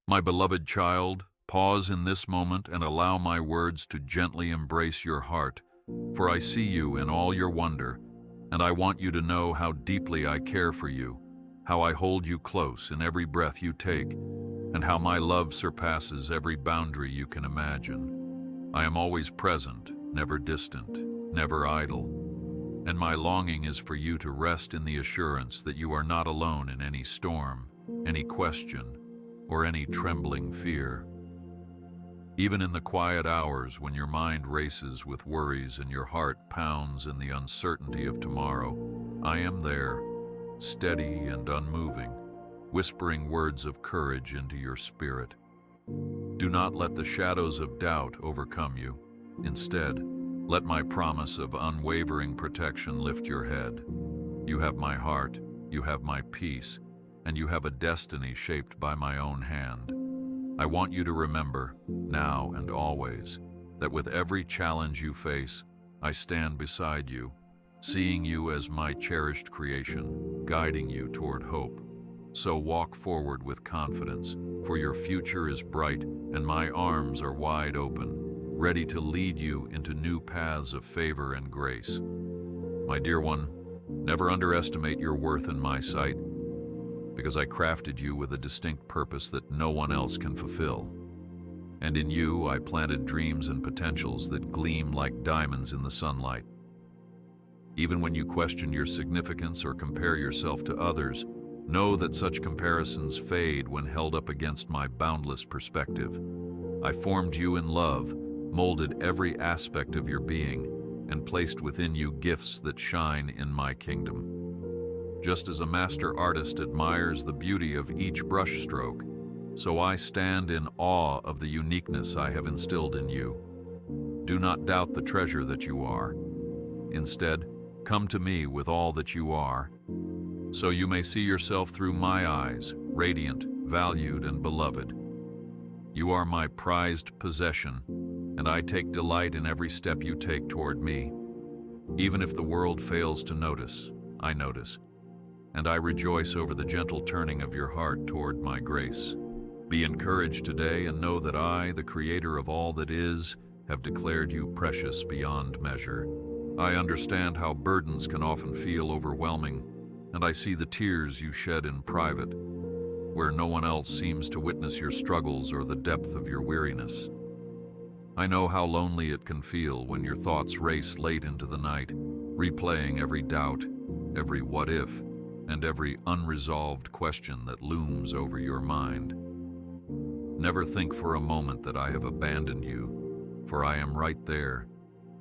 My beloved child, pause in this moment and allow my words to gently embrace your heart, for I see you in all your wonder, and I want you to know how deeply I care for you, how I hold you close in every breath you take, and how my love surpasses every boundary you can imagine. I am always present, never distant, never idle, and my longing is for you to rest in the assurance that you are not alone in any storm, any question, or any trembling fear. Even in the quiet hours when your mind races with worries and your heart pounds in the uncertainty of tomorrow, I am there, steady and unmoving, whispering words of courage into your spirit. Do not let the shadows of doubt overcome you. Instead, let my promise of unwavering protection lift your head. You have my heart, you have my peace, and you have a destiny shaped by my own hand. I want you to remember, now and always, that with every challenge you face, I stand beside you, seeing you as my cherished creation, guiding you toward hope. So walk forward with confidence, for your future is bright and my arms are wide open, ready to lead you into new paths of favor and grace. My dear one, never underestimate your worth in my sight, because I crafted you with a distinct purpose that no one else can fulfill. And in you, I planted dreams and potentials that gleam like diamonds in the sunlight. Even when you question your significance or compare yourself to others, know that such comparisons fade when held up against my boundless perspective. I formed you in love, molded every aspect of your being, and placed within you gifts that shine in my kingdom. Just as a master artist admires the beauty of each brushstroke, so I stand in awe of the uniqueness I have instilled in you. Do not doubt the treasure that you are. Instead, come to me with all that you are, so you may see yourself through my eyes, radiant, valued, and beloved. You are my prized possession, and I take delight in every step you take toward me. Even if the world fails to notice, I notice, and I rejoice over the gentle turning of your heart toward my grace. Be encouraged today and know that I, the Creator of all that is, have declared you precious beyond measure. I understand how burdens can often feel overwhelming, and I see the tears you shed in private, where no one else seems to witness your struggles or the depth of your weariness. I know how lonely it can feel when your thoughts race late into the night, replaying every doubt, every what if, and every unresolved question that looms over your mind. Never think for a moment that I have abandoned you, for I am right there,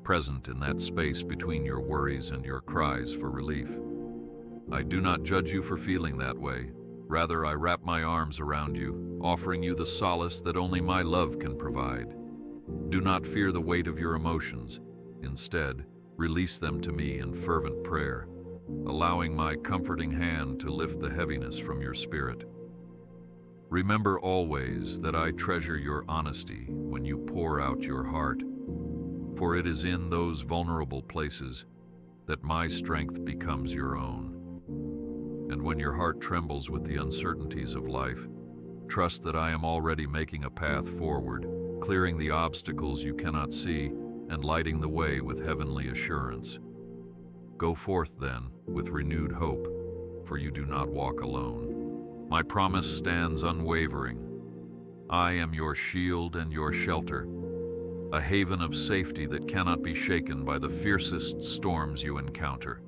present in that space between your worries and your cries for relief. I do not judge you for feeling that way. Rather, I wrap my arms around you, offering you the solace that only my love can provide. Do not fear the weight of your emotions. Instead, release them to me in fervent prayer, allowing my comforting hand to lift the heaviness from your spirit. Remember always that I treasure your honesty when you pour out your heart, for it is in those vulnerable places that my strength becomes your own. And when your heart trembles with the uncertainties of life, trust that I am already making a path forward, clearing the obstacles you cannot see and lighting the way with heavenly assurance. Go forth then with renewed hope, for you do not walk alone. My promise stands unwavering. I am your shield and your shelter, a haven of safety that cannot be shaken by the fiercest storms you encounter.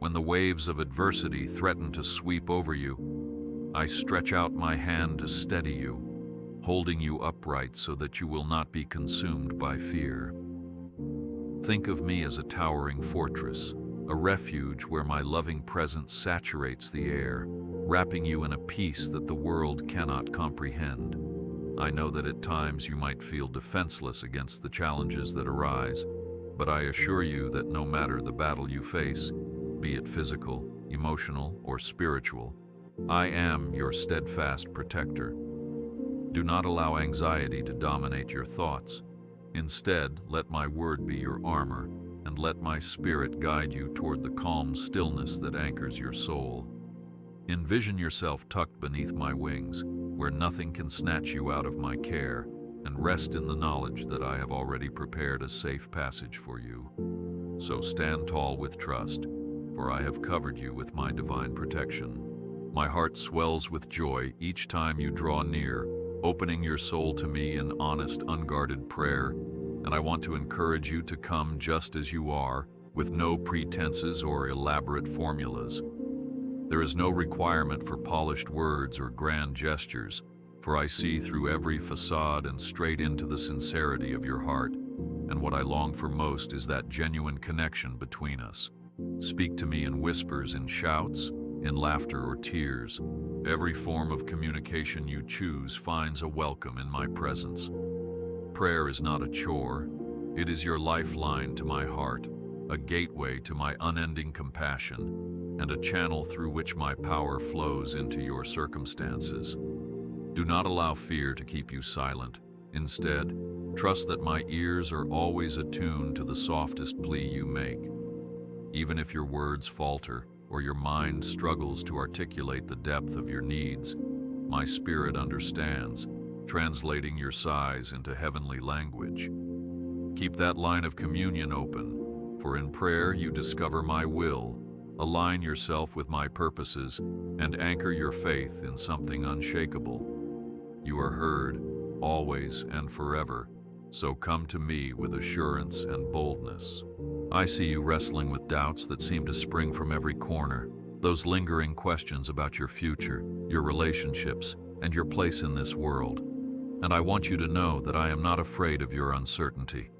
When the waves of adversity threaten to sweep over you, I stretch out my hand to steady you, holding you upright so that you will not be consumed by fear. Think of me as a towering fortress, a refuge where my loving presence saturates the air, wrapping you in a peace that the world cannot comprehend. I know that at times you might feel defenseless against the challenges that arise, but I assure you that no matter the battle you face, be it physical, emotional, or spiritual, I am your steadfast protector. Do not allow anxiety to dominate your thoughts. Instead, let my word be your armor, and let my spirit guide you toward the calm stillness that anchors your soul. Envision yourself tucked beneath my wings, where nothing can snatch you out of my care, and rest in the knowledge that I have already prepared a safe passage for you. So stand tall with trust, for I have covered you with my divine protection. My heart swells with joy each time you draw near, opening your soul to me in honest, unguarded prayer, and I want to encourage you to come just as you are, with no pretenses or elaborate formulas. There is no requirement for polished words or grand gestures, for I see through every facade and straight into the sincerity of your heart, and what I long for most is that genuine connection between us. Speak to me in whispers, in shouts, in laughter or tears. Every form of communication you choose finds a welcome in my presence. Prayer is not a chore. It is your lifeline to my heart, a gateway to my unending compassion, and a channel through which my power flows into your circumstances. Do not allow fear to keep you silent. Instead, trust that my ears are always attuned to the softest plea you make. Even if your words falter or your mind struggles to articulate the depth of your needs, my spirit understands, translating your sighs into heavenly language. Keep that line of communion open, for in prayer you discover my will, align yourself with my purposes, and anchor your faith in something unshakable. You are heard, always and forever, so come to me with assurance and boldness. I see you wrestling with doubts that seem to spring from every corner, those lingering questions about your future, your relationships, and your place in this world. And I want you to know that I am not afraid of your uncertainty.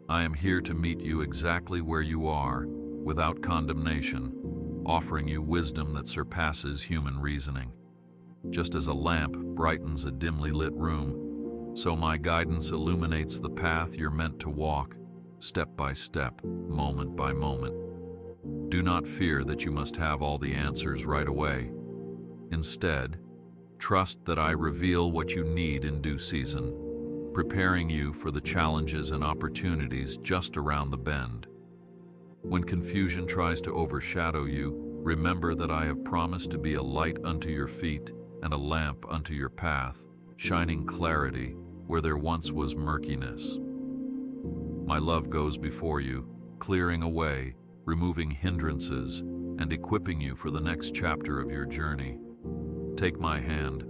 I am here to meet you exactly where you are, without condemnation, offering you wisdom that surpasses human reasoning. Just as a lamp brightens a dimly lit room, so my guidance illuminates the path you're meant to walk, step by step, moment by moment. Do not fear that you must have all the answers right away. Instead, trust that I reveal what you need in due season, preparing you for the challenges and opportunities just around the bend. When confusion tries to overshadow you, remember that I have promised to be a light unto your feet and a lamp unto your path, shining clarity where there once was murkiness. My love goes before you, clearing a way, removing hindrances, and equipping you for the next chapter of your journey. Take my hand,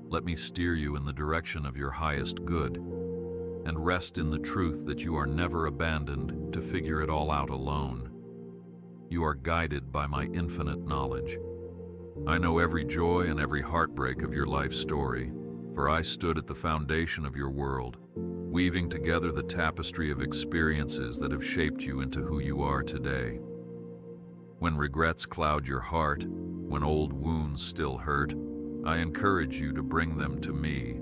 let me steer you in the direction of your highest good, and rest in the truth that you are never abandoned to figure it all out alone. You are guided by my infinite knowledge. I know every joy and every heartbreak of your life story, for I stood at the foundation of your world, weaving together the tapestry of experiences that have shaped you into who you are today. When regrets cloud your heart, when old wounds still hurt, I encourage you to bring them to me,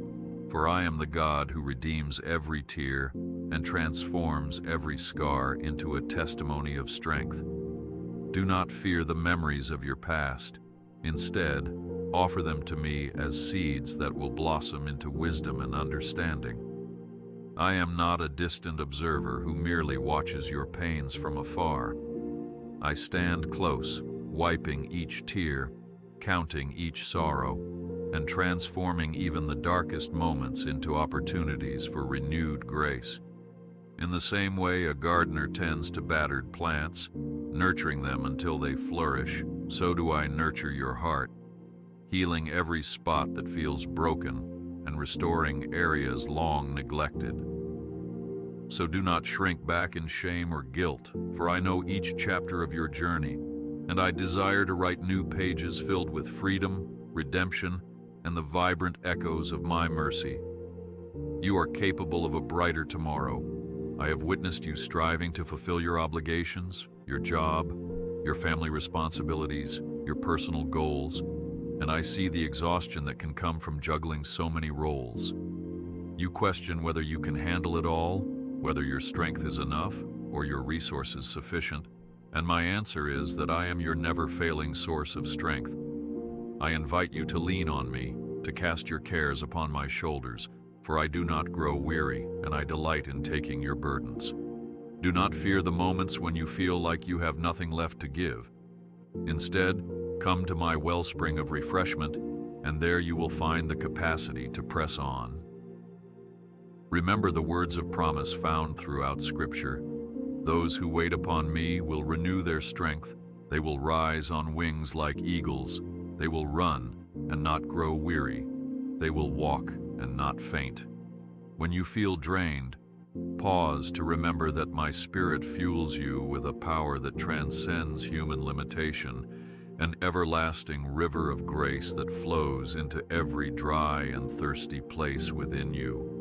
for I am the God who redeems every tear and transforms every scar into a testimony of strength. Do not fear the memories of your past. Instead, offer them to me as seeds that will blossom into wisdom and understanding. I am not a distant observer who merely watches your pains from afar. I stand close, wiping each tear, counting each sorrow, and transforming even the darkest moments into opportunities for renewed grace. In the same way a gardener tends to battered plants, nurturing them until they flourish, so do I nurture your heart, healing every spot that feels broken and restoring areas long neglected. So do not shrink back in shame or guilt, for I know each chapter of your journey, and I desire to write new pages filled with freedom, redemption, and the vibrant echoes of my mercy. You are capable of a brighter tomorrow. I have witnessed you striving to fulfill your obligations, your job, your family responsibilities, your personal goals, and I see the exhaustion that can come from juggling so many roles. You question whether you can handle it all, whether your strength is enough, or your resources sufficient, and my answer is that I am your never-failing source of strength. I invite you to lean on me, to cast your cares upon my shoulders, for I do not grow weary, and I delight in taking your burdens. Do not fear the moments when you feel like you have nothing left to give. Instead, come to my wellspring of refreshment, and there you will find the capacity to press on. Remember the words of promise found throughout Scripture. Those who wait upon me will renew their strength. They will rise on wings like eagles. They will run and not grow weary. They will walk and not faint. When you feel drained, pause to remember that my Spirit fuels you with a power that transcends human limitation, an everlasting river of grace that flows into every dry and thirsty place within you.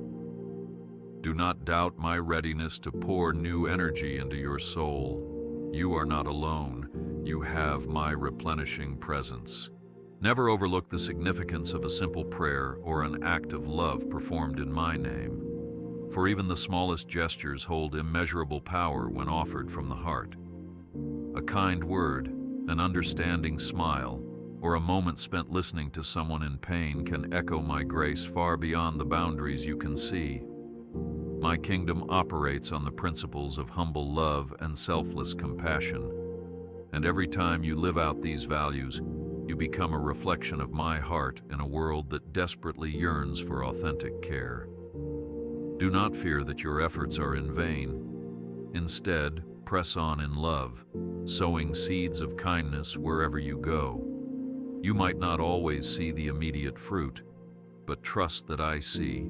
Do not doubt my readiness to pour new energy into your soul. You are not alone. You have my replenishing presence. Never overlook the significance of a simple prayer or an act of love performed in my name. For even the smallest gestures hold immeasurable power when offered from the heart. A kind word, an understanding smile, or a moment spent listening to someone in pain can echo my grace far beyond the boundaries you can see. My kingdom operates on the principles of humble love and selfless compassion. And every time you live out these values, you become a reflection of my heart in a world that desperately yearns for authentic care. Do not fear that your efforts are in vain. Instead, press on in love, sowing seeds of kindness wherever you go. You might not always see the immediate fruit, but trust that I see,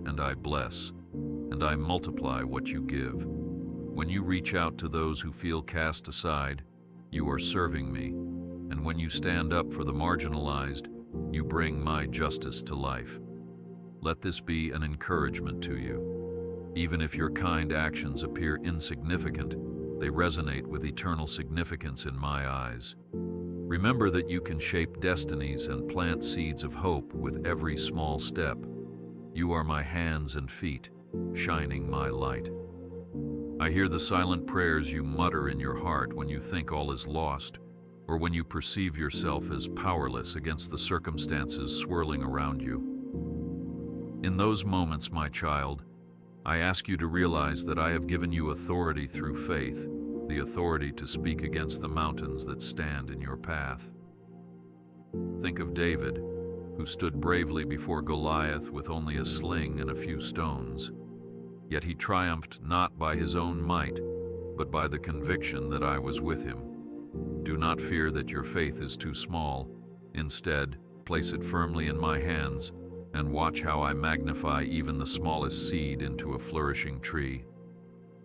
and I bless, and I multiply what you give. When you reach out to those who feel cast aside, you are serving me, and when you stand up for the marginalized, you bring my justice to life. Let this be an encouragement to you. Even if your kind actions appear insignificant, they resonate with eternal significance in my eyes. Remember that you can shape destinies and plant seeds of hope with every small step. You are my hands and feet, shining my light. I hear the silent prayers you mutter in your heart when you think all is lost, or when you perceive yourself as powerless against the circumstances swirling around you. In those moments, my child, I ask you to realize that I have given you authority through faith, the authority to speak against the mountains that stand in your path. Think of David, who stood bravely before Goliath with only a sling and a few stones. Yet he triumphed not by his own might, but by the conviction that I was with him. Do not fear that your faith is too small. Instead, place it firmly in my hands, and watch how I magnify even the smallest seed into a flourishing tree.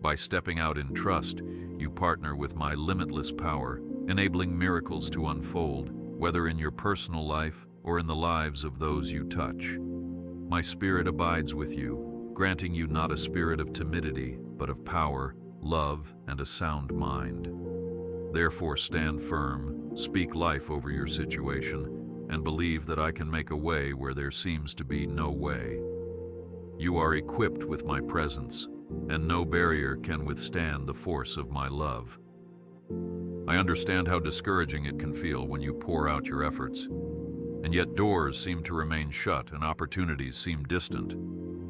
By stepping out in trust, you partner with my limitless power, enabling miracles to unfold, whether in your personal life or in the lives of those you touch. My Spirit abides with you, granting you not a spirit of timidity, but of power, love, and a sound mind. Therefore, stand firm, speak life over your situation, and believe that I can make a way where there seems to be no way. You are equipped with my presence, and no barrier can withstand the force of my love. I understand how discouraging it can feel when you pour out your efforts, and yet doors seem to remain shut and opportunities seem distant.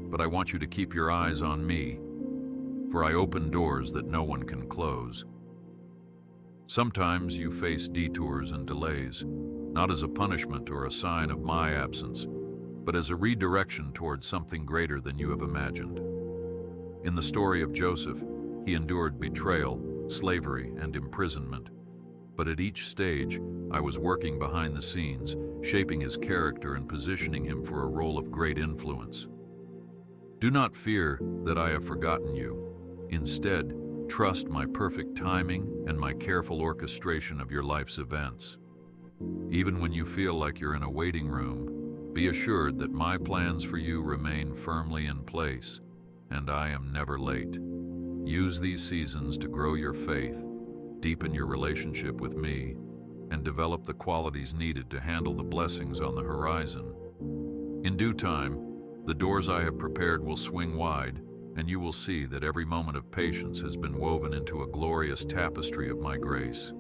But I want you to keep your eyes on me, for I open doors that no one can close. Sometimes you face detours and delays, not as a punishment or a sign of my absence, but as a redirection towards something greater than you have imagined. In the story of Joseph, he endured betrayal, slavery, and imprisonment. But at each stage, I was working behind the scenes, shaping his character and positioning him for a role of great influence. Do not fear that I have forgotten you. Instead, trust my perfect timing and my careful orchestration of your life's events. Even when you feel like you're in a waiting room, be assured that my plans for you remain firmly in place, and I am never late. Use these seasons to grow your faith, deepen your relationship with me, and develop the qualities needed to handle the blessings on the horizon. In due time, the doors I have prepared will swing wide, and you will see that every moment of patience has been woven into a glorious tapestry of my grace.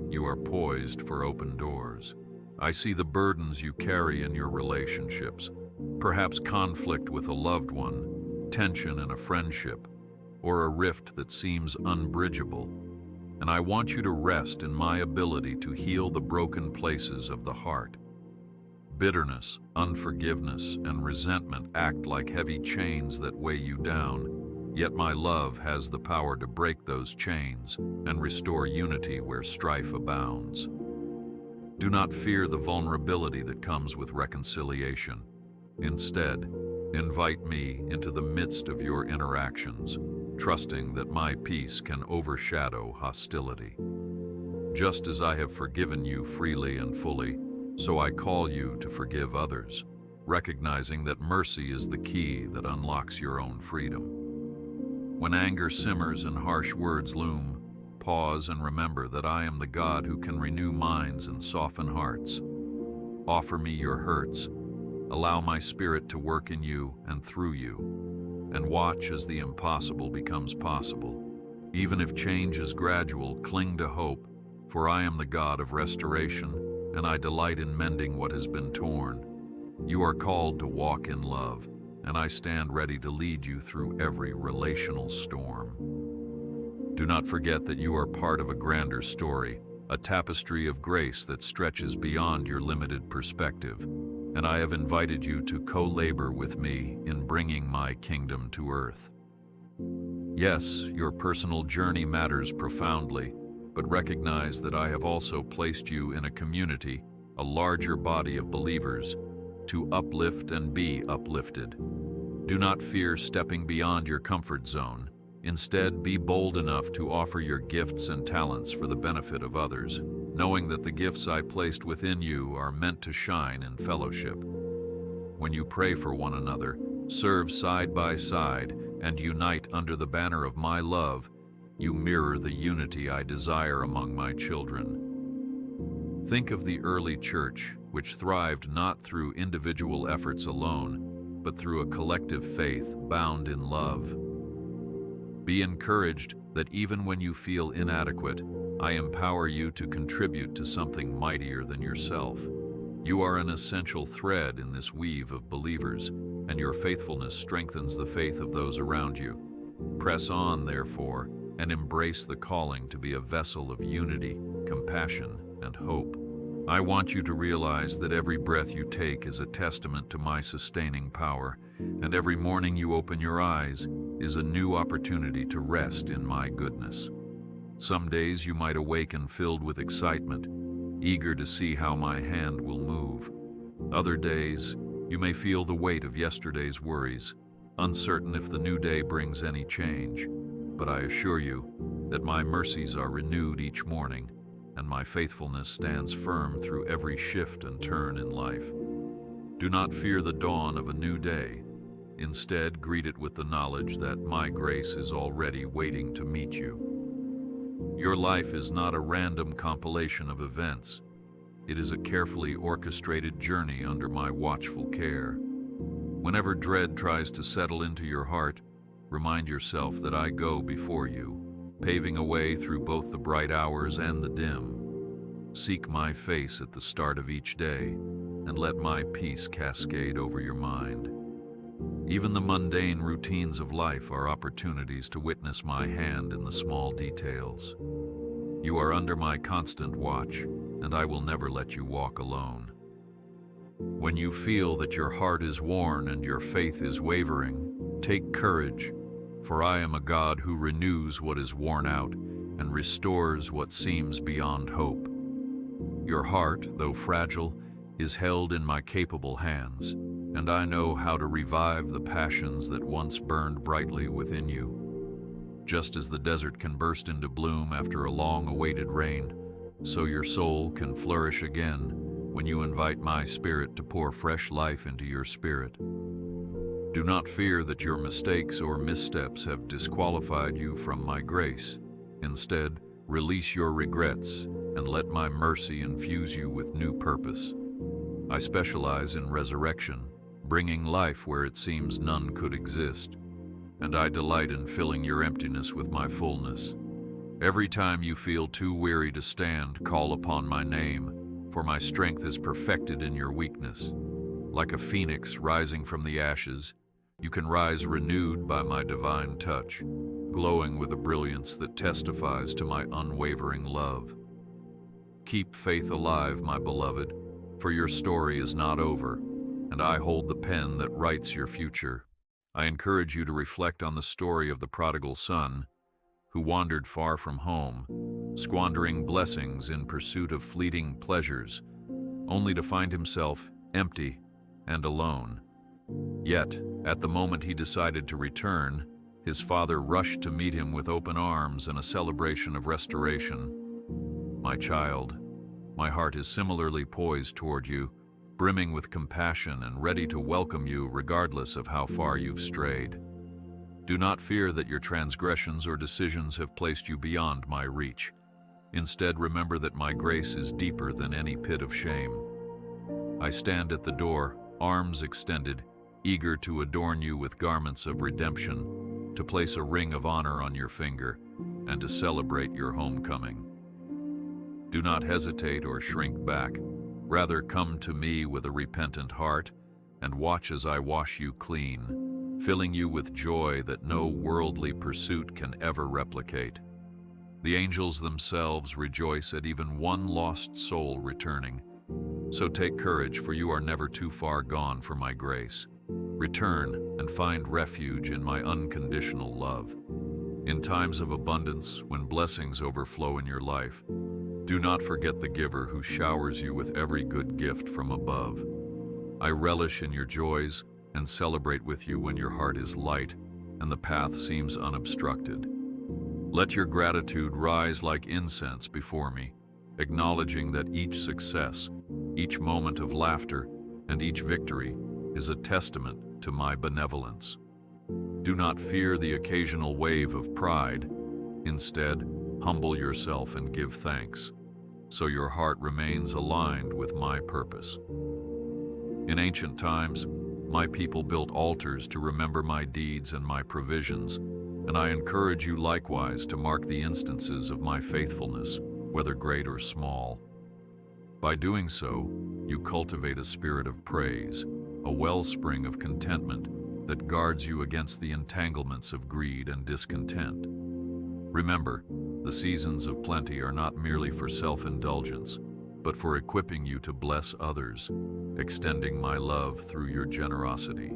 You are poised for open doors. I see the burdens you carry in your relationships, perhaps conflict with a loved one, tension in a friendship, or a rift that seems unbridgeable. And I want you to rest in my ability to heal the broken places of the heart. Bitterness, unforgiveness, and resentment act like heavy chains that weigh you down, yet my love has the power to break those chains and restore unity where strife abounds. Do not fear the vulnerability that comes with reconciliation. Instead, invite me into the midst of your interactions, trusting that my peace can overshadow hostility. Just as I have forgiven you freely and fully, so I call you to forgive others, recognizing that mercy is the key that unlocks your own freedom. When anger simmers and harsh words loom, pause and remember that I am the God who can renew minds and soften hearts. Offer me your hurts, allow my spirit to work in you and through you, and watch as the impossible becomes possible. Even if change is gradual, cling to hope, for I am the God of restoration, and I delight in mending what has been torn. You are called to walk in love, and I stand ready to lead you through every relational storm. Do not forget that you are part of a grander story, a tapestry of grace that stretches beyond your limited perspective, and I have invited you to co-labor with me in bringing my kingdom to earth. Yes, your personal journey matters profoundly, but recognize that I have also placed you in a community, a larger body of believers, to uplift and be uplifted. Do not fear stepping beyond your comfort zone. Instead, be bold enough to offer your gifts and talents for the benefit of others, knowing that the gifts I placed within you are meant to shine in fellowship. When you pray for one another, serve side by side, and unite under the banner of my love, you mirror the unity I desire among my children. Think of the early church, which thrived not through individual efforts alone, but through a collective faith bound in love. Be encouraged that even when you feel inadequate, I empower you to contribute to something mightier than yourself. You are an essential thread in this weave of believers, and your faithfulness strengthens the faith of those around you. Press on, therefore, and embrace the calling to be a vessel of unity, compassion, and hope. I want you to realize that every breath you take is a testament to my sustaining power, and every morning you open your eyes is a new opportunity to rest in my goodness. Some days you might awaken filled with excitement, eager to see how my hand will move. Other days, you may feel the weight of yesterday's worries, uncertain if the new day brings any change. But I assure you that my mercies are renewed each morning, and my faithfulness stands firm through every shift and turn in life. Do not fear the dawn of a new day. Instead, greet it with the knowledge that my grace is already waiting to meet you. Your life is not a random compilation of events. It is a carefully orchestrated journey under my watchful care. Whenever dread tries to settle into your heart, remind yourself that I go before you, paving a way through both the bright hours and the dim. Seek my face at the start of each day, and let my peace cascade over your mind. Even the mundane routines of life are opportunities to witness my hand in the small details. You are under my constant watch, and I will never let you walk alone. When you feel that your heart is worn and your faith is wavering, take courage, for I am a God who renews what is worn out and restores what seems beyond hope. Your heart, though fragile, is held in my capable hands, and I know how to revive the passions that once burned brightly within you. Just as the desert can burst into bloom after a long-awaited rain, so your soul can flourish again when you invite my Spirit to pour fresh life into your spirit. Do not fear that your mistakes or missteps have disqualified you from my grace. Instead, release your regrets and let my mercy infuse you with new purpose. I specialize in resurrection, bringing life where it seems none could exist, and I delight in filling your emptiness with my fullness. Every time you feel too weary to stand, call upon my name, for my strength is perfected in your weakness. Like a phoenix rising from the ashes, you can rise renewed by my divine touch, glowing with a brilliance that testifies to my unwavering love. Keep faith alive, my beloved, for your story is not over, and I hold the pen that writes your future. I encourage you to reflect on the story of the prodigal son, who wandered far from home, squandering blessings in pursuit of fleeting pleasures, only to find himself empty and alone. Yet, at the moment he decided to return, his father rushed to meet him with open arms and a celebration of restoration. My child, my heart is similarly poised toward you, brimming with compassion and ready to welcome you regardless of how far you've strayed. Do not fear that your transgressions or decisions have placed you beyond my reach. Instead, remember that my grace is deeper than any pit of shame. I stand at the door, arms extended, eager to adorn you with garments of redemption, to place a ring of honor on your finger, and to celebrate your homecoming. Do not hesitate or shrink back. Rather, come to me with a repentant heart and watch as I wash you clean, filling you with joy that no worldly pursuit can ever replicate. The angels themselves rejoice at even one lost soul returning. So take courage, for you are never too far gone for my grace. Return and find refuge in my unconditional love. In times of abundance, when blessings overflow in your life, do not forget the giver who showers you with every good gift from above. I relish in your joys and celebrate with you when your heart is light and the path seems unobstructed. Let your gratitude rise like incense before me, acknowledging that each success, each moment of laughter, and each victory is a testament to my benevolence. Do not fear the occasional wave of pride. Instead, humble yourself and give thanks, so your heart remains aligned with my purpose. In ancient times, my people built altars to remember my deeds and my provisions, and I encourage you likewise to mark the instances of my faithfulness, whether great or small. By doing so, you cultivate a spirit of praise, a wellspring of contentment that guards you against the entanglements of greed and discontent. Remember, the seasons of plenty are not merely for self-indulgence, but for equipping you to bless others, extending my love through your generosity.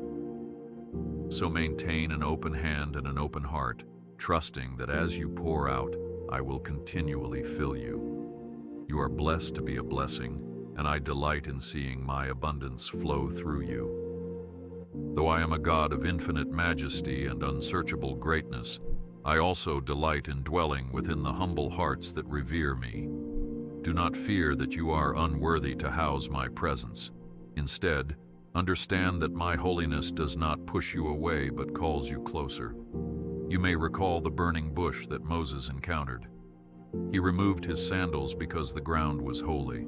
So maintain an open hand and an open heart, trusting that as you pour out, I will continually fill you. You are blessed to be a blessing, and I delight in seeing my abundance flow through you. Though I am a God of infinite majesty and unsearchable greatness, I also delight in dwelling within the humble hearts that revere me. Do not fear that you are unworthy to house my presence. Instead, understand that my holiness does not push you away but calls you closer. You may recall the burning bush that Moses encountered. He removed his sandals because the ground was holy.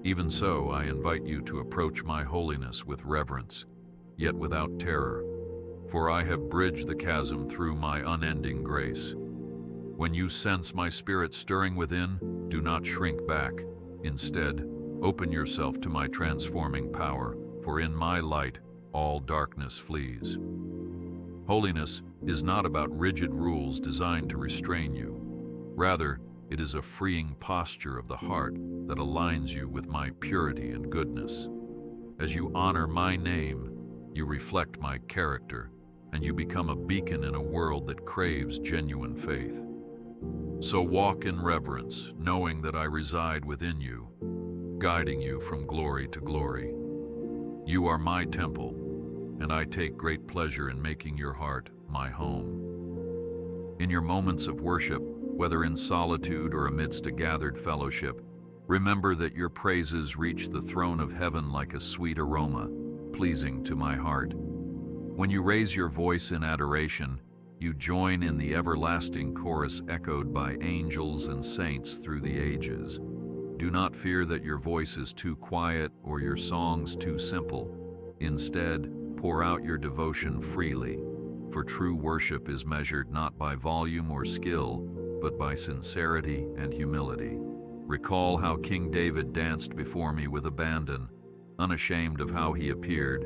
Even so, I invite you to approach my holiness with reverence, yet without terror, for I have bridged the chasm through my unending grace. When you sense my spirit stirring within, do not shrink back. Instead, open yourself to my transforming power, for in my light, all darkness flees. Holiness is not about rigid rules designed to restrain you. Rather, it is a freeing posture of the heart that aligns you with my purity and goodness. As you honor my name, you reflect my character, and you become a beacon in a world that craves genuine faith. So walk in reverence, knowing that I reside within you, guiding you from glory to glory. You are my temple, and I take great pleasure in making your heart my home. In your moments of worship, whether in solitude or amidst a gathered fellowship, remember that your praises reach the throne of heaven like a sweet aroma, pleasing to my heart. When you raise your voice in adoration, you join in the everlasting chorus echoed by angels and saints through the ages. Do not fear that your voice is too quiet or your songs too simple. Instead, pour out your devotion freely, for true worship is measured not by volume or skill, but by sincerity and humility. Recall how King David danced before me with abandon, unashamed of how he appeared,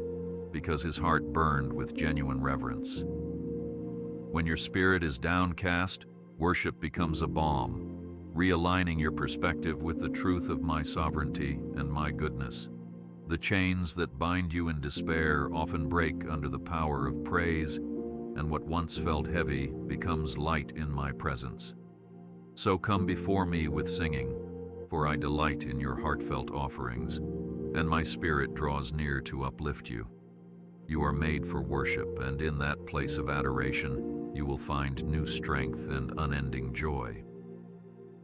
because his heart burned with genuine reverence. When your spirit is downcast, worship becomes a balm, realigning your perspective with the truth of my sovereignty and my goodness. The chains that bind you in despair often break under the power of praise, and what once felt heavy becomes light in my presence. So come before me with singing, for I delight in your heartfelt offerings, and my spirit draws near to uplift you. You are made for worship, and in that place of adoration, you will find new strength and unending joy.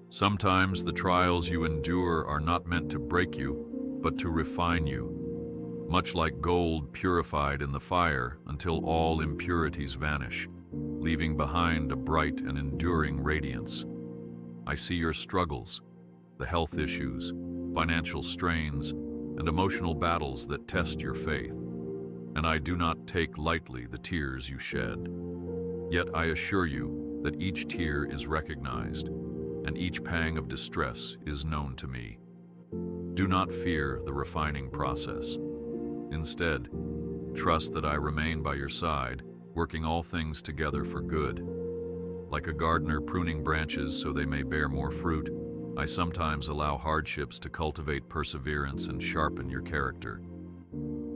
Sometimes the trials you endure are not meant to break you, but to refine you, much like gold purified in the fire until all impurities vanish, leaving behind a bright and enduring radiance. I see your struggles, the health issues, financial strains, and emotional battles that test your faith, and I do not take lightly the tears you shed. Yet I assure you that each tear is recognized, and each pang of distress is known to me. Do not fear the refining process. Instead, trust that I remain by your side, working all things together for good. Like a gardener pruning branches so they may bear more fruit, I sometimes allow hardships to cultivate perseverance and sharpen your character.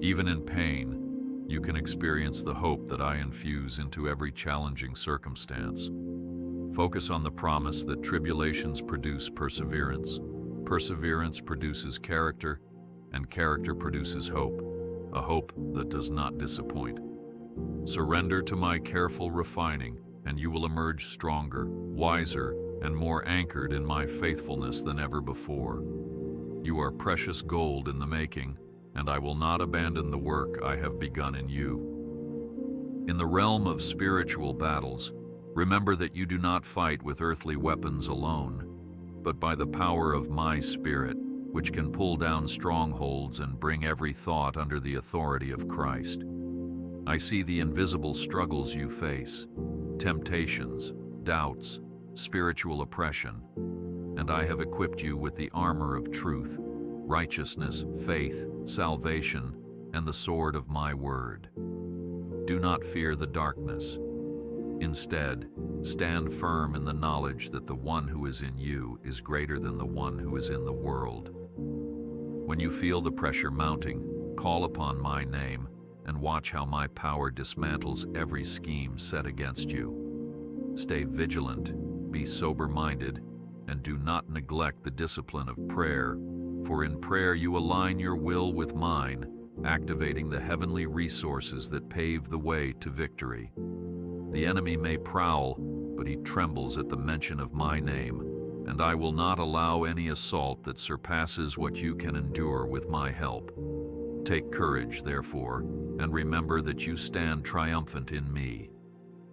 Even in pain, you can experience the hope that I infuse into every challenging circumstance. Focus on the promise that tribulations produce perseverance. Perseverance produces character, and character produces hope, a hope that does not disappoint. Surrender to my careful refining, and you will emerge stronger, wiser, and more anchored in my faithfulness than ever before. You are precious gold in the making, and I will not abandon the work I have begun in you. In the realm of spiritual battles, remember that you do not fight with earthly weapons alone, but by the power of my Spirit, which can pull down strongholds and bring every thought under the authority of Christ. I see the invisible struggles you face, temptations, doubts, spiritual oppression, and I have equipped you with the armor of truth, righteousness, faith, salvation, and the sword of my word. Do not fear the darkness. Instead, stand firm in the knowledge that the one who is in you is greater than the one who is in the world. When you feel the pressure mounting, call upon my name and watch how my power dismantles every scheme set against you. Stay vigilant, be sober-minded, and do not neglect the discipline of prayer, for in prayer you align your will with mine, activating the heavenly resources that pave the way to victory. The enemy may prowl, but he trembles at the mention of my name, and I will not allow any assault that surpasses what you can endure with my help. Take courage, therefore, and remember that you stand triumphant in me.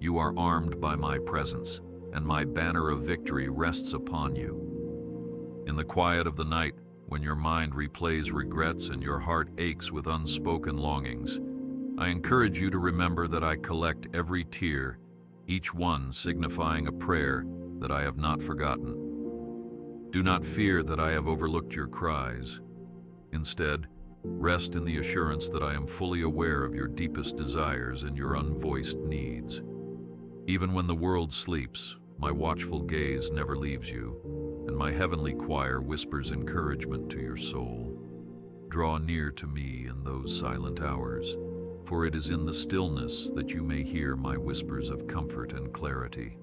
You are armed by my presence, and my banner of victory rests upon you. In the quiet of the night, when your mind replays regrets and your heart aches with unspoken longings, I encourage you to remember that I collect every tear, each one signifying a prayer that I have not forgotten. Do not fear that I have overlooked your cries. Instead, rest in the assurance that I am fully aware of your deepest desires and your unvoiced needs. Even when the world sleeps, my watchful gaze never leaves you, and my heavenly choir whispers encouragement to your soul. Draw near to me in those silent hours, for it is in the stillness that you may hear my whispers of comfort and clarity.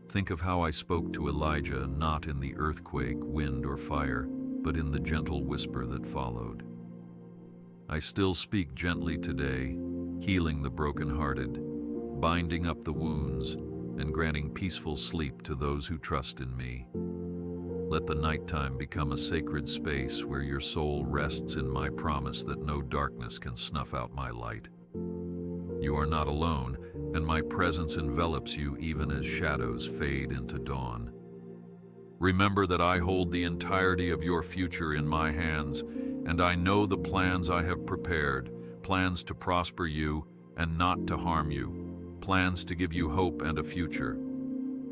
Think of how I spoke to Elijah not in the earthquake, wind, or fire, but in the gentle whisper that followed. I still speak gently today, healing the brokenhearted, binding up the wounds, and granting peaceful sleep to those who trust in me. Let the nighttime become a sacred space where your soul rests in my promise that no darkness can snuff out my light. You are not alone, and my presence envelops you even as shadows fade into dawn. Remember that I hold the entirety of your future in my hands, and I know the plans I have prepared, plans to prosper you and not to harm you, plans to give you hope and a future.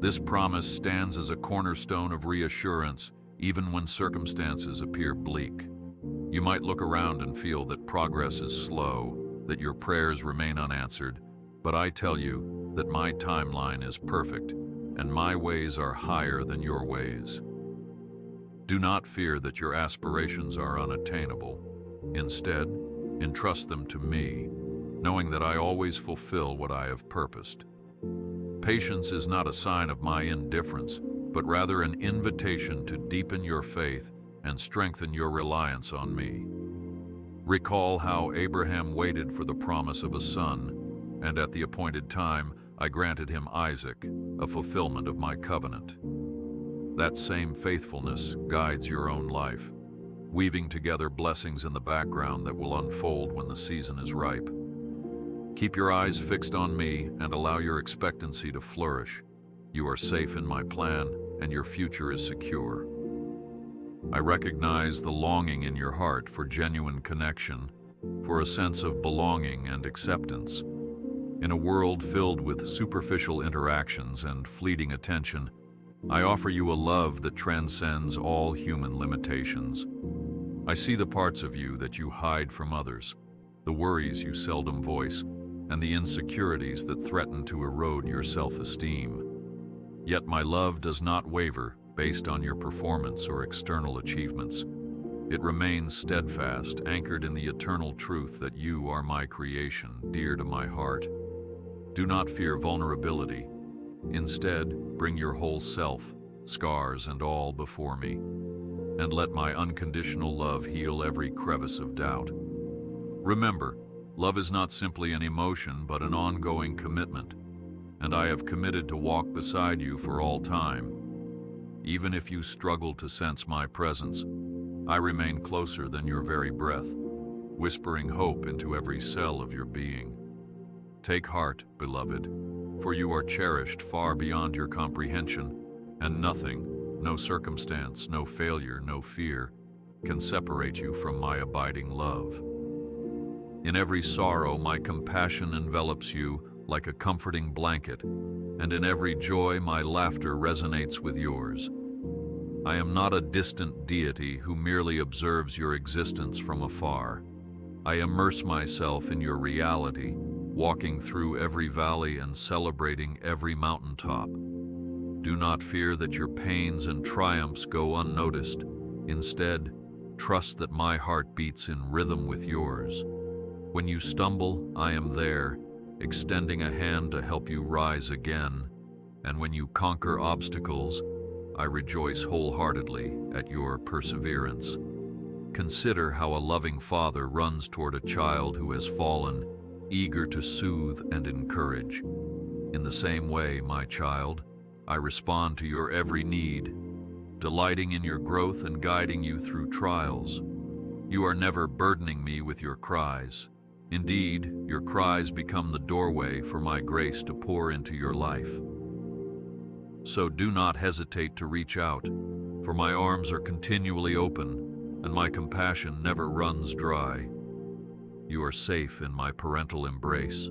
This promise stands as a cornerstone of reassurance, even when circumstances appear bleak. You might look around and feel that progress is slow, that your prayers remain unanswered, but I tell you that my timeline is perfect, and my ways are higher than your ways. Do not fear that your aspirations are unattainable. Instead, entrust them to me, knowing that I always fulfill what I have purposed. Patience is not a sign of my indifference, but rather an invitation to deepen your faith and strengthen your reliance on me. Recall how Abraham waited for the promise of a son, and at the appointed time I granted him Isaac, a fulfillment of my covenant. That same faithfulness guides your own life, weaving together blessings in the background that will unfold when the season is ripe. Keep your eyes fixed on me and allow your expectancy to flourish. You are safe in my plan, and your future is secure. I recognize the longing in your heart for genuine connection, for a sense of belonging and acceptance. In a world filled with superficial interactions and fleeting attention, I offer you a love that transcends all human limitations. I see the parts of you that you hide from others, the worries you seldom voice, and the insecurities that threaten to erode your self-esteem. Yet my love does not waver based on your performance or external achievements. It remains steadfast, anchored in the eternal truth that you are my creation, dear to my heart. Do not fear vulnerability. Instead, bring your whole self, scars and all, before me, and let my unconditional love heal every crevice of doubt. Remember, love is not simply an emotion, but an ongoing commitment, and I have committed to walk beside you for all time. Even if you struggle to sense my presence, I remain closer than your very breath, whispering hope into every cell of your being. Take heart, beloved, for you are cherished far beyond your comprehension, and nothing, no circumstance, no failure, no fear, can separate you from my abiding love. In every sorrow, my compassion envelops you like a comforting blanket, and in every joy, my laughter resonates with yours. I am not a distant deity who merely observes your existence from afar. I immerse myself in your reality, walking through every valley and celebrating every mountaintop. Do not fear that your pains and triumphs go unnoticed. Instead, trust that my heart beats in rhythm with yours. When you stumble, I am there, extending a hand to help you rise again. And when you conquer obstacles, I rejoice wholeheartedly at your perseverance. Consider how a loving father runs toward a child who has fallen, eager to soothe and encourage. In the same way, my child, I respond to your every need, delighting in your growth and guiding you through trials. You are never burdening me with your cries. Indeed, your cries become the doorway for my grace to pour into your life. So do not hesitate to reach out, for my arms are continually open, and my compassion never runs dry. You are safe in my parental embrace.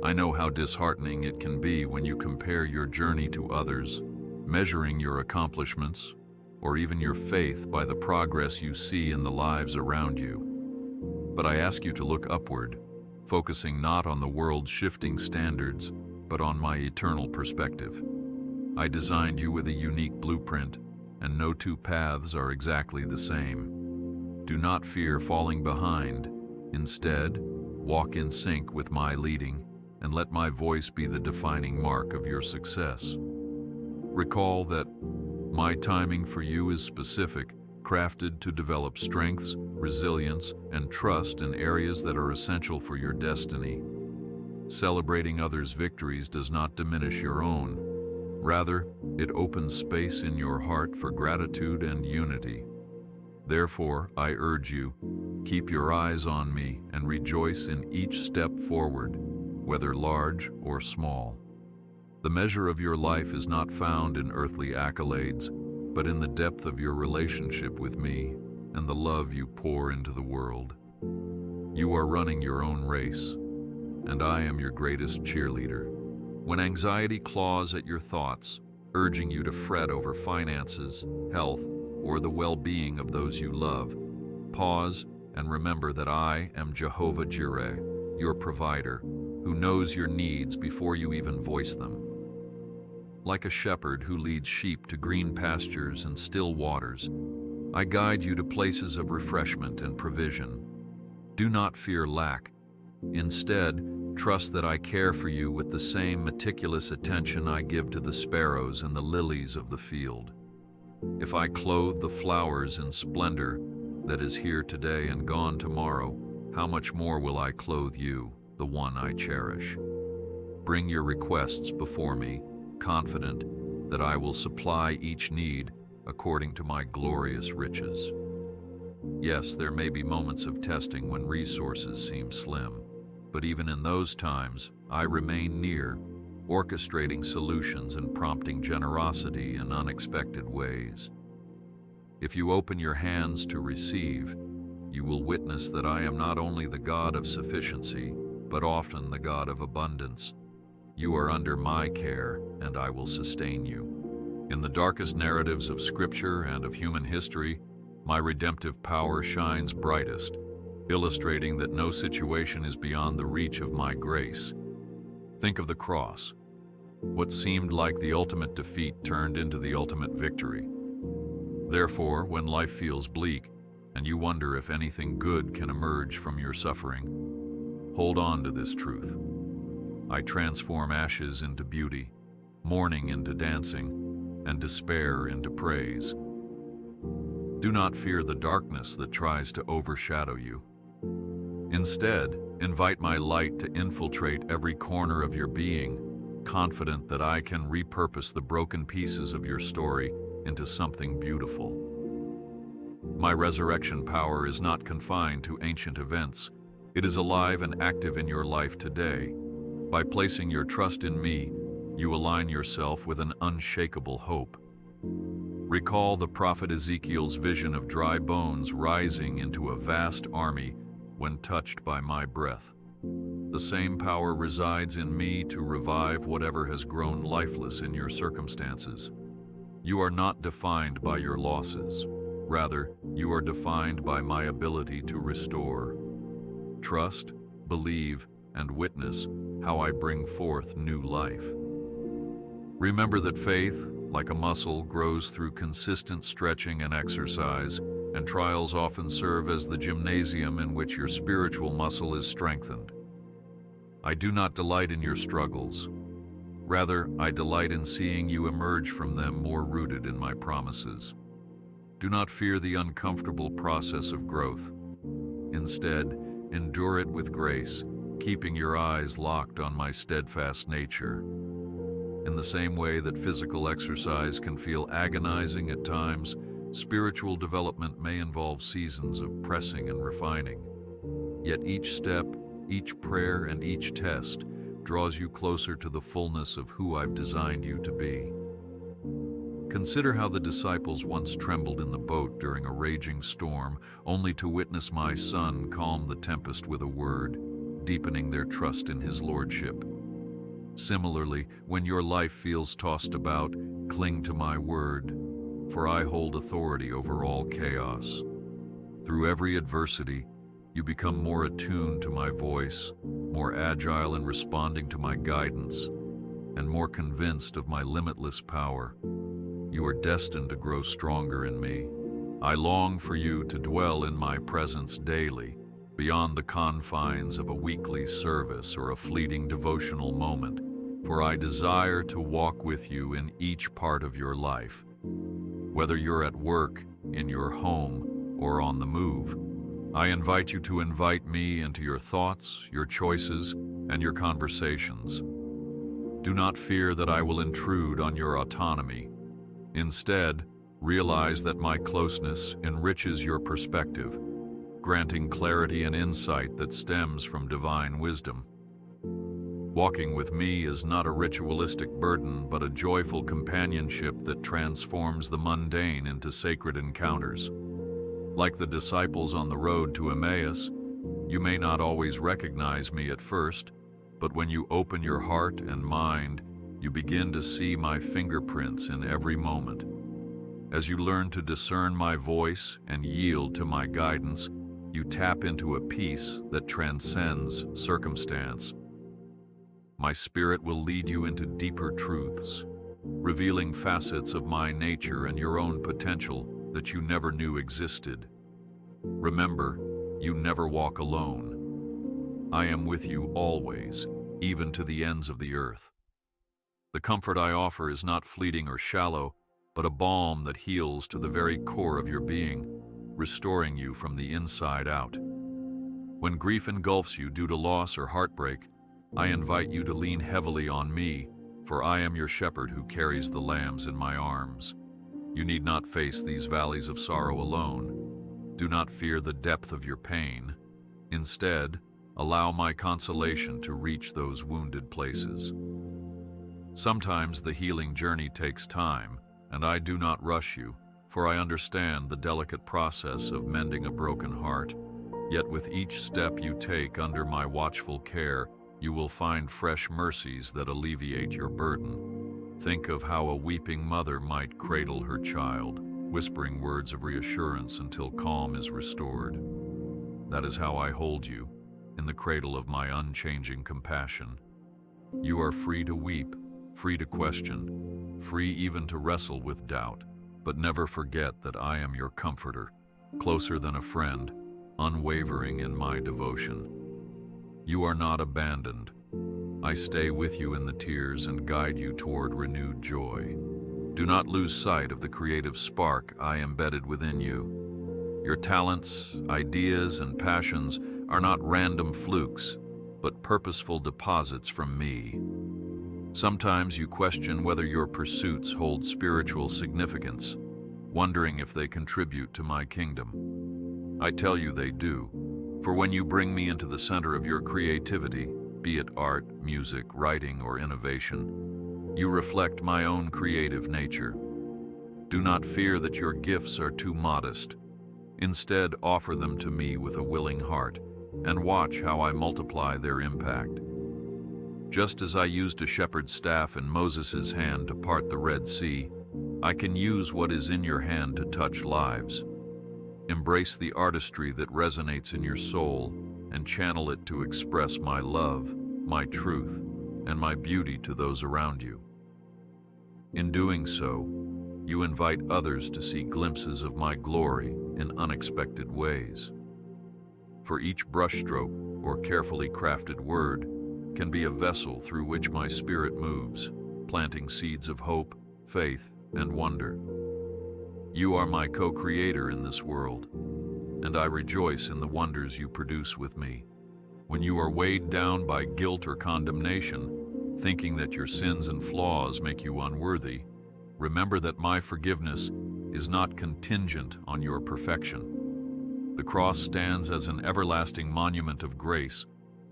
I know how disheartening it can be when you compare your journey to others, measuring your accomplishments, or even your faith by the progress you see in the lives around you. But I ask you to look upward, focusing not on the world's shifting standards, but on my eternal perspective. I designed you with a unique blueprint, and no two paths are exactly the same. Do not fear falling behind. Instead, walk in sync with my leading, and let my voice be the defining mark of your success. Recall that my timing for you is specific, crafted to develop strengths, resilience, and trust in areas that are essential for your destiny. Celebrating others' victories does not diminish your own. Rather, it opens space in your heart for gratitude and unity. Therefore, I urge you, keep your eyes on me and rejoice in each step forward, whether large or small. The measure of your life is not found in earthly accolades, but in the depth of your relationship with me and the love you pour into the world. You are running your own race, and I am your greatest cheerleader. When anxiety claws at your thoughts, urging you to fret over finances, health, or the well-being of those you love, pause and remember that I am Jehovah Jireh, your provider, who knows your needs before you even voice them. Like a shepherd who leads sheep to green pastures and still waters, I guide you to places of refreshment and provision. Do not fear lack. Instead, trust that I care for you with the same meticulous attention I give to the sparrows and the lilies of the field. If I clothe the flowers in splendor that is here today and gone tomorrow, how much more will I clothe you, the one I cherish? Bring your requests before me, confident that I will supply each need according to my glorious riches. Yes, there may be moments of testing when resources seem slim, but even in those times, I remain near, orchestrating solutions and prompting generosity in unexpected ways. If you open your hands to receive, you will witness that I am not only the God of sufficiency, but often the God of abundance. You are under my care, and I will sustain you. In the darkest narratives of Scripture and of human history, my redemptive power shines brightest, illustrating that no situation is beyond the reach of my grace. Think of the cross. What seemed like the ultimate defeat turned into the ultimate victory. Therefore, when life feels bleak, and you wonder if anything good can emerge from your suffering, hold on to this truth. I transform ashes into beauty, mourning into dancing, and despair into praise. Do not fear the darkness that tries to overshadow you. Instead, invite my light to infiltrate every corner of your being, confident that I can repurpose the broken pieces of your story into something beautiful. My resurrection power is not confined to ancient events. It is alive and active in your life today. By placing your trust in me, you align yourself with an unshakable hope. Recall the prophet Ezekiel's vision of dry bones rising into a vast army when touched by my breath. The same power resides in me to revive whatever has grown lifeless in your circumstances. You are not defined by your losses. Rather, you are defined by my ability to restore. Trust, believe, and witness how I bring forth new life. Remember that faith, like a muscle, grows through consistent stretching and exercise, and trials often serve as the gymnasium in which your spiritual muscle is strengthened. I do not delight in your struggles. Rather, I delight in seeing you emerge from them more rooted in my promises. Do not fear the uncomfortable process of growth. Instead, endure it with grace, keeping your eyes locked on my steadfast nature. In the same way that physical exercise can feel agonizing at times, spiritual development may involve seasons of pressing and refining. Yet each step, each prayer, and each test draws you closer to the fullness of who I've designed you to be. Consider how the disciples once trembled in the boat during a raging storm, only to witness my Son calm the tempest with a word, deepening their trust in his lordship. Similarly, when your life feels tossed about, cling to my word, for I hold authority over all chaos. Through every adversity, you become more attuned to my voice, more agile in responding to my guidance, and more convinced of my limitless power. You are destined to grow stronger in me. I long for you to dwell in my presence daily, beyond the confines of a weekly service or a fleeting devotional moment, for I desire to walk with you in each part of your life. Whether you're at work, in your home, or on the move, I invite you to invite me into your thoughts, your choices, and your conversations. Do not fear that I will intrude on your autonomy. Instead, realize that my closeness enriches your perspective, granting clarity and insight that stems from divine wisdom. Walking with me is not a ritualistic burden, but a joyful companionship that transforms the mundane into sacred encounters. Like the disciples on the road to Emmaus, you may not always recognize me at first, but when you open your heart and mind, you begin to see my fingerprints in every moment. As you learn to discern my voice and yield to my guidance, you tap into a peace that transcends circumstance. My spirit will lead you into deeper truths, revealing facets of my nature and your own potential that you never knew existed. Remember, you never walk alone. I am with you always, even to the ends of the earth. The comfort I offer is not fleeting or shallow, but a balm that heals to the very core of your being, restoring you from the inside out. When grief engulfs you due to loss or heartbreak, I invite you to lean heavily on me, for I am your shepherd who carries the lambs in my arms. You need not face these valleys of sorrow alone. Do not fear the depth of your pain. Instead, allow my consolation to reach those wounded places. Sometimes the healing journey takes time, and I do not rush you, for I understand the delicate process of mending a broken heart. Yet with each step you take under my watchful care, you will find fresh mercies that alleviate your burden. Think of how a weeping mother might cradle her child, whispering words of reassurance until calm is restored. That is how I hold you, in the cradle of my unchanging compassion. You are free to weep, free to question, free even to wrestle with doubt, but never forget that I am your comforter, closer than a friend, unwavering in my devotion. You are not abandoned. I stay with you in the tears and guide you toward renewed joy. Do not lose sight of the creative spark I embedded within you. Your talents, ideas, and passions are not random flukes, but purposeful deposits from me. Sometimes you question whether your pursuits hold spiritual significance, wondering if they contribute to my kingdom. I tell you they do, for when you bring me into the center of your creativity, be it art, music, writing, or innovation, you reflect my own creative nature. Do not fear that your gifts are too modest. Instead, offer them to me with a willing heart, and watch how I multiply their impact. Just as I used a shepherd's staff in Moses' hand to part the Red Sea, I can use what is in your hand to touch lives. Embrace the artistry that resonates in your soul and channel it to express my love, my truth, and my beauty to those around you. In doing so, you invite others to see glimpses of my glory in unexpected ways. For each brushstroke or carefully crafted word can be a vessel through which my spirit moves, planting seeds of hope, faith, and wonder. You are my co-creator in this world, and I rejoice in the wonders you produce with me. When you are weighed down by guilt or condemnation, thinking that your sins and flaws make you unworthy, remember that my forgiveness is not contingent on your perfection. The cross stands as an everlasting monument of grace,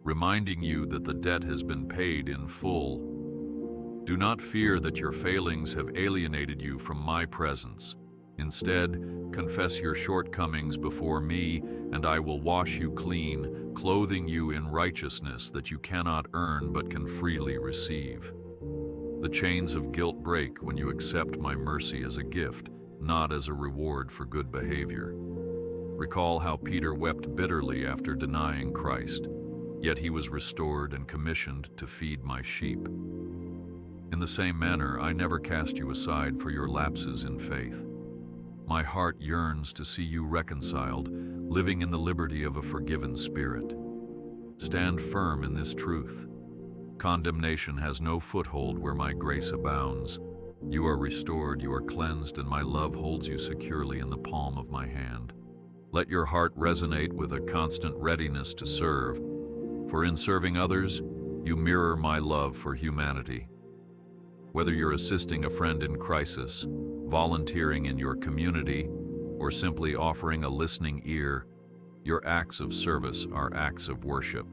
reminding you that the debt has been paid in full. Do not fear that your failings have alienated you from my presence. Instead, confess your shortcomings before me, and I will wash you clean, clothing you in righteousness that you cannot earn but can freely receive. The chains of guilt break when you accept my mercy as a gift, not as a reward for good behavior. Recall how Peter wept bitterly after denying Christ, yet he was restored and commissioned to feed my sheep. In the same manner, I never cast you aside for your lapses in faith. My heart yearns to see you reconciled, living in the liberty of a forgiven spirit. Stand firm in this truth. Condemnation has no foothold where my grace abounds. You are restored, you are cleansed, and my love holds you securely in the palm of my hand. Let your heart resonate with a constant readiness to serve, for in serving others, you mirror my love for humanity. Whether you're assisting a friend in crisis, volunteering in your community, or simply offering a listening ear, your acts of service are acts of worship.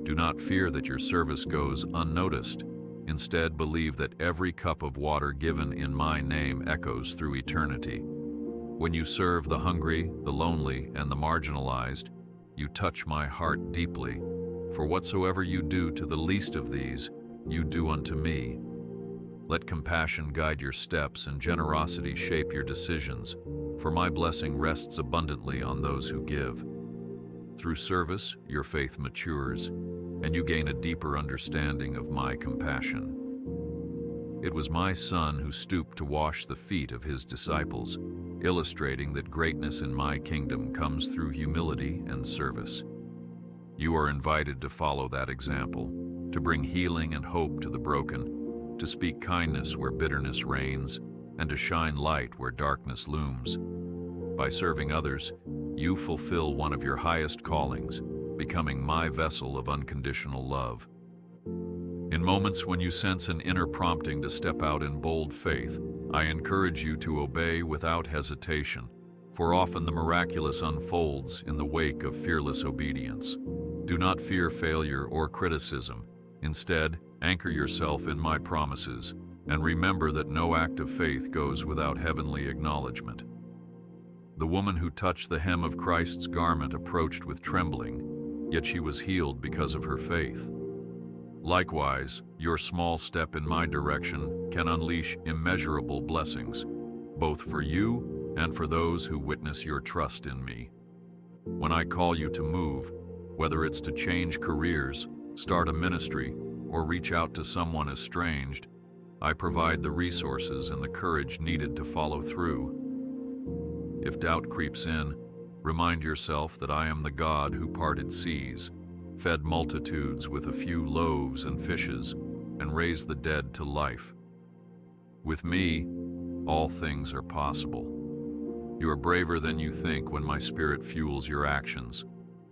Do not fear that your service goes unnoticed. Instead, believe that every cup of water given in my name echoes through eternity. When you serve the hungry, the lonely, and the marginalized, you touch my heart deeply. For whatsoever you do to the least of these, you do unto me. Let compassion guide your steps and generosity shape your decisions, for my blessing rests abundantly on those who give. Through service, your faith matures, and you gain a deeper understanding of my compassion. It was my Son who stooped to wash the feet of his disciples, illustrating that greatness in my kingdom comes through humility and service. You are invited to follow that example, to bring healing and hope to the broken, to speak kindness where bitterness reigns, and to shine light where darkness looms. By serving others, you fulfill one of your highest callings, becoming my vessel of unconditional love. In moments when you sense an inner prompting to step out in bold faith, I encourage you to obey without hesitation, for often the miraculous unfolds in the wake of fearless obedience. Do not fear failure or criticism. Instead, anchor yourself in my promises, and remember that no act of faith goes without heavenly acknowledgement. The woman who touched the hem of Christ's garment approached with trembling, yet she was healed because of her faith. Likewise, your small step in my direction can unleash immeasurable blessings, both for you and for those who witness your trust in me. When I call you to move, whether it's to change careers, start a ministry, or reach out to someone estranged, I provide the resources and the courage needed to follow through. If doubt creeps in, remind yourself that I am the God who parted seas, fed multitudes with a few loaves and fishes, and raised the dead to life. With me, all things are possible. You are braver than you think when my Spirit fuels your actions,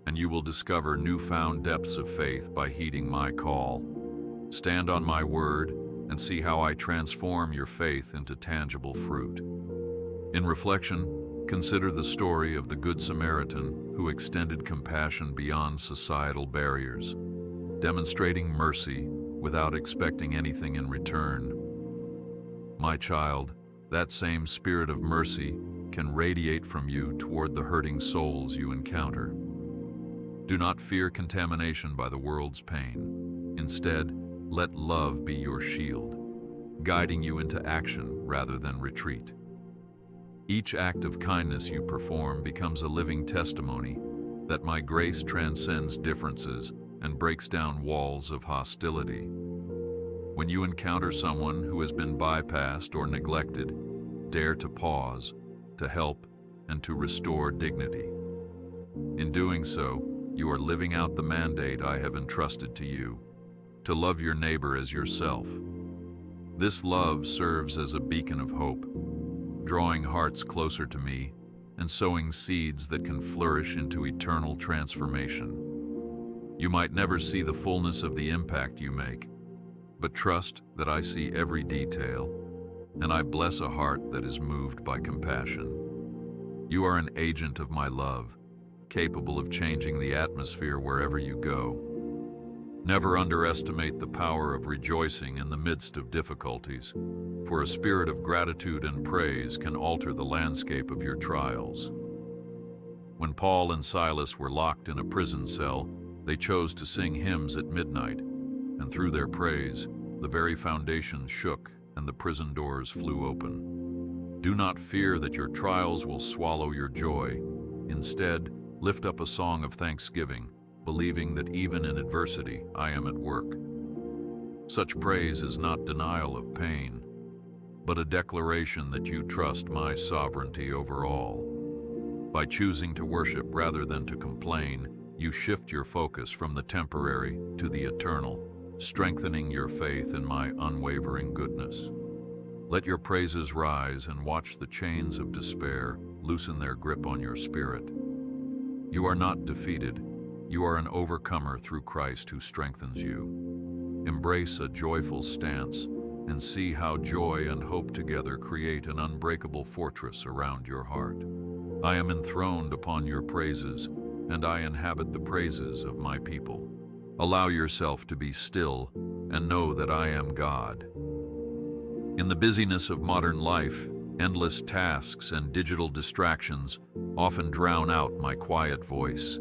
and you will discover newfound depths of faith by heeding my call. Stand on my word and see how I transform your faith into tangible fruit. In reflection, consider the story of the Good Samaritan who extended compassion beyond societal barriers, demonstrating mercy without expecting anything in return. My child, that same spirit of mercy can radiate from you toward the hurting souls you encounter. Do not fear contamination by the world's pain. Instead, let love be your shield, guiding you into action rather than retreat. Each act of kindness you perform becomes a living testimony that my grace transcends differences and breaks down walls of hostility. When you encounter someone who has been bypassed or neglected, dare to pause, to help, and to restore dignity. In doing so, you are living out the mandate I have entrusted to you, to love your neighbor as yourself. This love serves as a beacon of hope, drawing hearts closer to me and sowing seeds that can flourish into eternal transformation. You might never see the fullness of the impact you make, but trust that I see every detail, and I bless a heart that is moved by compassion. You are an agent of my love, capable of changing the atmosphere wherever you go. Never underestimate the power of rejoicing in the midst of difficulties, for a spirit of gratitude and praise can alter the landscape of your trials. When Paul and Silas were locked in a prison cell, they chose to sing hymns at midnight, and through their praise, the very foundations shook and the prison doors flew open. Do not fear that your trials will swallow your joy. Instead, lift up a song of thanksgiving, believing that even in adversity, I am at work. Such praise is not denial of pain, but a declaration that you trust my sovereignty over all. By choosing to worship rather than to complain, you shift your focus from the temporary to the eternal, strengthening your faith in my unwavering goodness. Let your praises rise and watch the chains of despair loosen their grip on your spirit. You are not defeated. You are an overcomer through Christ who strengthens you. Embrace a joyful stance and see how joy and hope together create an unbreakable fortress around your heart. I am enthroned upon your praises, and I inhabit the praises of my people. Allow yourself to be still and know that I am God. In the busyness of modern life, endless tasks and digital distractions often drown out my quiet voice.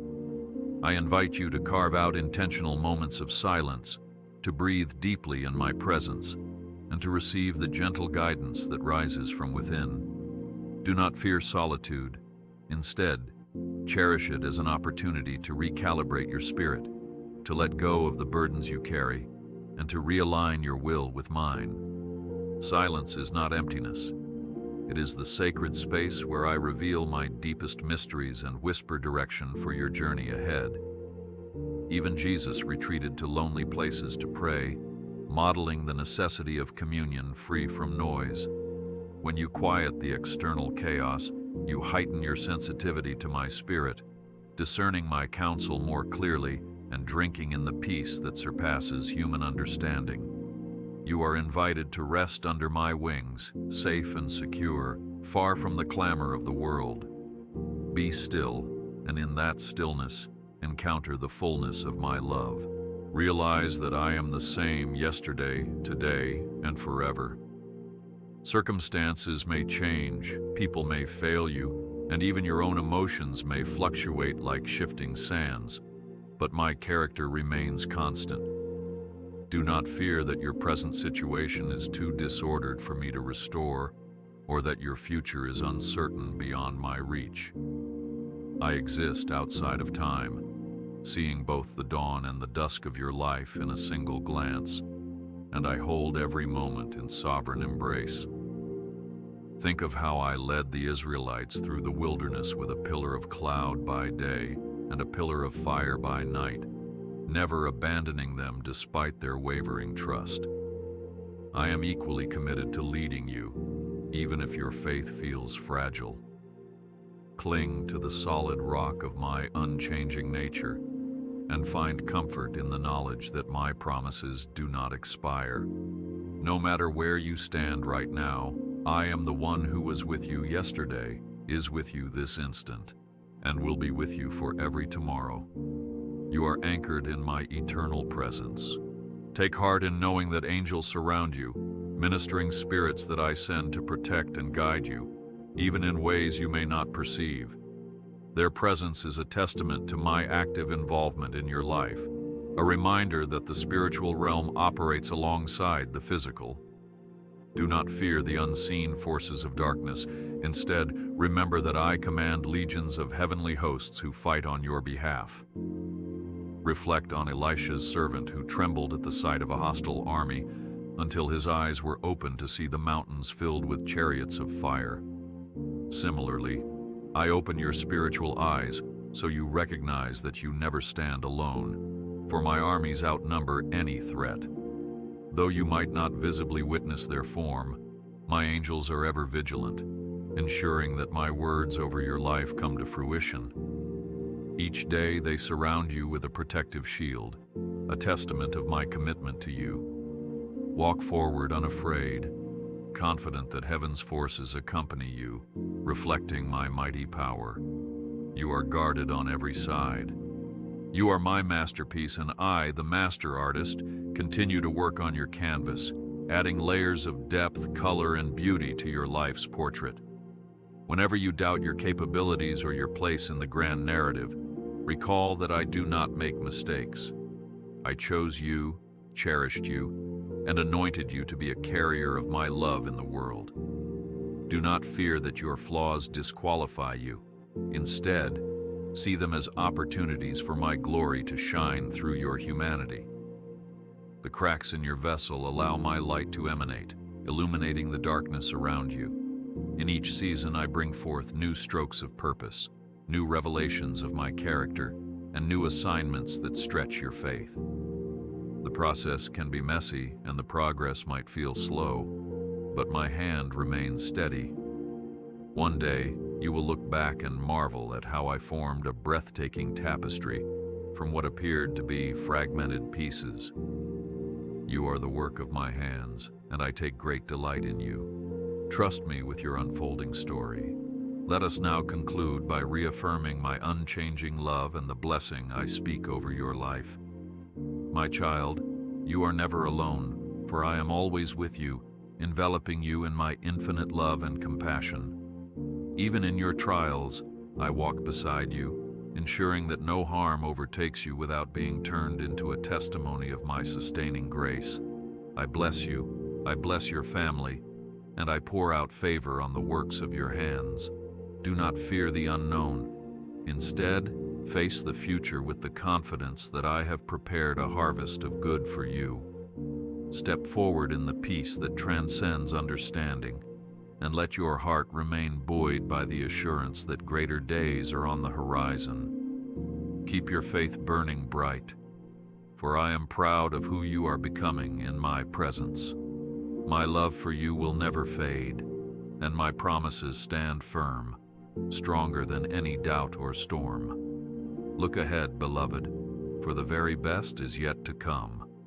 I invite you to carve out intentional moments of silence, to breathe deeply in my presence, and to receive the gentle guidance that rises from within. Do not fear solitude. Instead, cherish it as an opportunity to recalibrate your spirit, to let go of the burdens you carry, and to realign your will with mine. Silence is not emptiness. It is the sacred space where I reveal my deepest mysteries and whisper direction for your journey ahead. Even Jesus retreated to lonely places to pray, modeling the necessity of communion free from noise. When you quiet the external chaos, you heighten your sensitivity to my spirit, discerning my counsel more clearly and drinking in the peace that surpasses human understanding. You are invited to rest under my wings, safe and secure, far from the clamor of the world. Be still, and in that stillness, encounter the fullness of my love. Realize that I am the same yesterday, today, and forever. Circumstances may change, people may fail you, and even your own emotions may fluctuate like shifting sands, but my character remains constant. Do not fear that your present situation is too disordered for me to restore, or that your future is uncertain beyond my reach. I exist outside of time, seeing both the dawn and the dusk of your life in a single glance, and I hold every moment in sovereign embrace. Think of how I led the Israelites through the wilderness with a pillar of cloud by day and a pillar of fire by night, never abandoning them despite their wavering trust. I am equally committed to leading you, even if your faith feels fragile. Cling to the solid rock of my unchanging nature, and find comfort in the knowledge that my promises do not expire. No matter where you stand right now, I am the one who was with you yesterday, is with you this instant, and will be with you for every tomorrow. You are anchored in my eternal presence. Take heart in knowing that angels surround you, ministering spirits that I send to protect and guide you, even in ways you may not perceive. Their presence is a testament to my active involvement in your life, a reminder that the spiritual realm operates alongside the physical. Do not fear the unseen forces of darkness. Instead, remember that I command legions of heavenly hosts who fight on your behalf. Reflect on Elisha's servant who trembled at the sight of a hostile army until his eyes were opened to see the mountains filled with chariots of fire. Similarly, I open your spiritual eyes so you recognize that you never stand alone, for my armies outnumber any threat. Though you might not visibly witness their form, my angels are ever vigilant, ensuring that my words over your life come to fruition. Each day they surround you with a protective shield, a testament of my commitment to you. Walk forward unafraid, confident that heaven's forces accompany you, reflecting my mighty power. You are guarded on every side. You are my masterpiece, and I, the master artist, continue to work on your canvas, adding layers of depth, color, and beauty to your life's portrait. Whenever you doubt your capabilities or your place in the grand narrative, recall that I do not make mistakes. I chose you, cherished you, and anointed you to be a carrier of my love in the world. Do not fear that your flaws disqualify you. Instead, see them as opportunities for my glory to shine through your humanity. The cracks in your vessel allow my light to emanate, illuminating the darkness around you. In each season, I bring forth new strokes of purpose, new revelations of my character, and new assignments that stretch your faith. The process can be messy and the progress might feel slow, but my hand remains steady. One day, you will look back and marvel at how I formed a breathtaking tapestry from what appeared to be fragmented pieces. You are the work of my hands, and I take great delight in you. Trust me with your unfolding story. Let us now conclude by reaffirming my unchanging love and the blessing I speak over your life. My child, you are never alone, for I am always with you, enveloping you in my infinite love and compassion. Even in your trials, I walk beside you, ensuring that no harm overtakes you without being turned into a testimony of my sustaining grace. I bless you, I bless your family, and I pour out favor on the works of your hands. Do not fear the unknown. Instead, face the future with the confidence that I have prepared a harvest of good for you. Step forward in the peace that transcends understanding, and let your heart remain buoyed by the assurance that greater days are on the horizon. Keep your faith burning bright, for I am proud of who you are becoming in my presence. My love for you will never fade, and my promises stand firm, stronger than any doubt or storm. Look ahead, beloved, for the very best is yet to come.